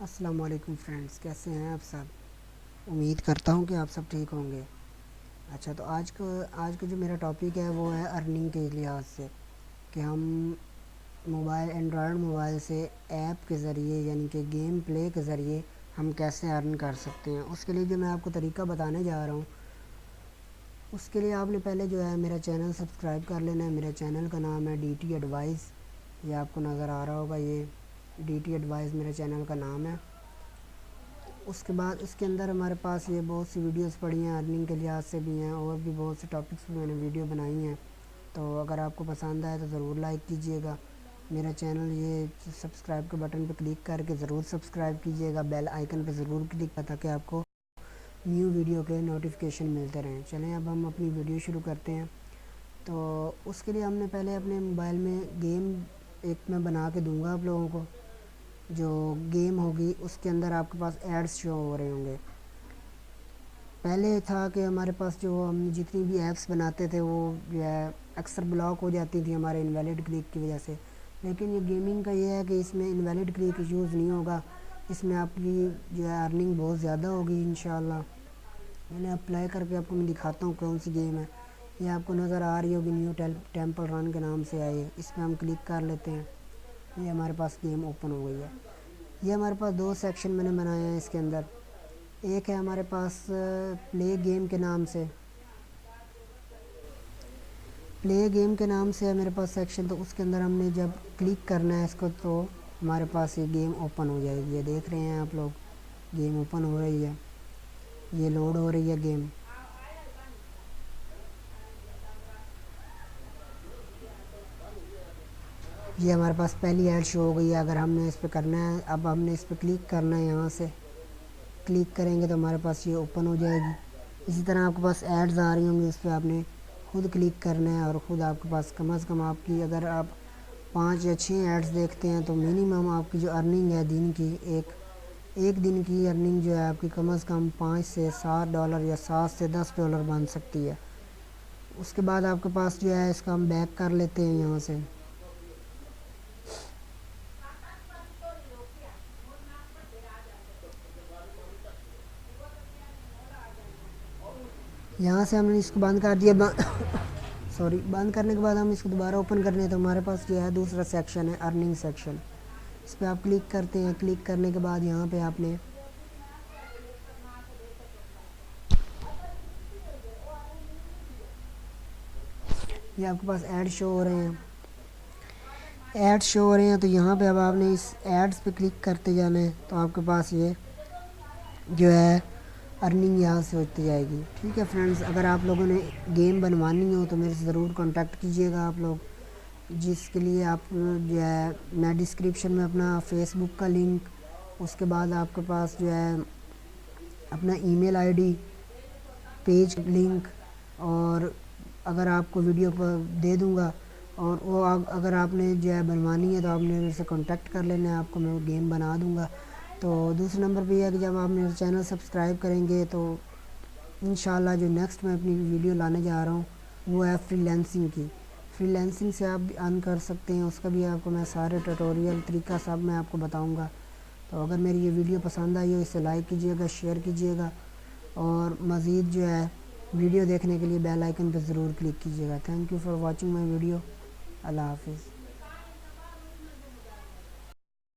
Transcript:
السلام علیکم فرینڈز، کیسے ہیں آپ سب؟ امید کرتا ہوں کہ آپ سب ٹھیک ہوں گے۔ اچھا، تو آج کا جو میرا ٹاپک ہے وہ ہے ارننگ کے لحاظ سے، کہ ہم اینڈرائڈ موبائل سے ایپ کے ذریعے یعنی کہ گیم پلے کے ذریعے ہم کیسے ارن کر سکتے ہیں۔ اس کے لیے جو میں آپ کو طریقہ بتانے جا رہا ہوں، اس کے لیے آپ نے پہلے جو ہے میرا چینل سبسکرائب کر لینا ہے۔ میرا چینل کا نام ہے ڈی ٹی ایڈوائز، یہ آپ کو نظر آ رہا ہوگا، یہ ڈی ٹی ایڈوائز میرے چینل کا نام ہے۔ اس کے بعد اس کے اندر ہمارے پاس یہ بہت سی ویڈیوز پڑی ہیں، ارننگ کے لحاظ سے بھی ہیں، اور بھی بہت سے ٹاپکس پہ میں نے ویڈیو بنائی ہیں۔ تو اگر آپ کو پسند آئے تو ضرور لائک کیجئے گا میرا چینل، یہ سبسکرائب کے بٹن پہ کلک کر کے ضرور سبسکرائب کیجئے گا، بیل آئیکن پہ ضرور کلک کریں تاکہ آپ کو نیو ویڈیو کے نوٹیفیکیشن ملتے رہیں۔ چلیں اب ہم اپنی ویڈیو شروع کرتے ہیں۔ تو اس کے لیے ہم نے پہلے اپنے موبائل میں گیم ایک میں بنا کے دوں گا آپ لوگوں کو، جو گیم ہوگی اس کے اندر آپ کے پاس ایڈز شو ہو رہے ہوں گے۔ پہلے تھا کہ ہمارے پاس جو ہم جتنی بھی ایپس بناتے تھے وہ جو ہے اکثر بلاک ہو جاتی تھی ہمارے انویلڈ کلک کی وجہ سے، لیکن یہ گیمنگ کا یہ ہے کہ اس میں انویلڈ کلک یوز نہیں ہوگا، اس میں آپ کی جو ہے ارننگ بہت زیادہ ہوگی انشاءاللہ۔ میں نے اپلائی کر کے آپ کو میں دکھاتا ہوں کون سی گیم ہے۔ یہ آپ کو نظر آ رہی ہوگی، نیو ٹیمپل رن کے نام سے آئی ہے، اس پہ ہم کلک کر لیتے ہیں۔ یہ ہمارے پاس گیم اوپن ہو گئی ہے۔ یہ ہمارے پاس دو سیکشن میں نے بنائے ہیں اس کے اندر، ایک ہے ہمارے پاس پلے گیم کے نام سے، ہے میرے پاس سیکشن، تو اس کے اندر ہم نے جب کلک کرنا ہے اس کو تو ہمارے پاس یہ گیم اوپن ہو جائے گی۔ یہ دیکھ رہے ہیں آپ لوگ، گیم اوپن ہو رہی ہے، یہ لوڈ ہو رہی ہے گیم۔ یہ ہمارے پاس پہلی ایڈ شو ہو گئی ہے۔ اگر ہم نے اس پہ کرنا ہے، اب ہم نے اس پہ کلک کرنا ہے، یہاں سے کلک کریں گے تو ہمارے پاس یہ اوپن ہو جائے گی۔ اسی طرح آپ کے پاس ایڈز آ رہی ہوں گی، اس پہ آپ نے خود کلک کرنا ہے، اور خود آپ کے پاس کم از کم آپ کی اگر آپ 5 یا 6 ایڈز دیکھتے ہیں تو منیمم آپ کی جو ارننگ ہے دن کی، ایک دن کی ارننگ جو ہے آپ کی کم از کم $5 سے $7 یا $7 سے $10 بن سکتی ہے۔ اس کے بعد آپ کے پاس جو ہے اس کا ہم بیک کر لیتے ہیں یہاں سے۔ یہاں سے ہم نے اس کو بند کر دیا، بند کرنے کے بعد ہم اس کو دوبارہ اوپن کرنے ہیں تو ہمارے پاس جو ہے دوسرا سیکشن ہے ارننگ سیکشن، اس پہ آپ کلک کرتے ہیں۔ کلک کرنے کے بعد یہاں پہ آپ نے یہ آپ کے پاس ایڈ شو ہو رہے ہیں، تو یہاں پہ اب آپ نے اس ایڈز پہ کلک کرتے جانا ہے تو آپ کے پاس یہ جو ہے ارننگ یہاں سے ہوتی جائے گی۔ ٹھیک ہے فرینڈز، اگر آپ لوگوں نے گیم بنوانی ہو تو میرے سے ضرور کانٹیکٹ کیجیے گا آپ لوگ، جس کے لیے آپ جو ہے میں ڈسکرپشن میں اپنا فیس بک کا لنک، اس کے بعد آپ کے پاس جو ہے اپنا ای میل آئی ڈی، پیج لنک، اور اگر آپ کو ویڈیو پر دے دوں گا، اور وہ اگر آپ نے جو ہے بنوانی ہے تو آپ نے میرے سے کانٹیکٹ کر لینا ہے، آپ کو میں گیم بنا دوں گا۔ تو دوسرے نمبر پہ یہ ہے کہ جب آپ میرے چینل سبسکرائب کریں گے تو انشاءاللہ جو نیکسٹ میں اپنی ویڈیو لانے جا رہا ہوں وہ ہے فری لینسنگ سے آپ بھی ارن کر سکتے ہیں، اس کا بھی آپ کو میں سارے ٹیوٹوریل طریقہ سب میں آپ کو بتاؤں گا۔ تو اگر میری یہ ویڈیو پسند آئی ہو اسے لائک کیجیے گا، شیئر کیجیے گا، اور مزید جو ہے ویڈیو دیکھنے کے لیے بیل آئیکن پہ ضرور کلک کیجیے گا۔ Thank you for watching my video. اللہ حافظ۔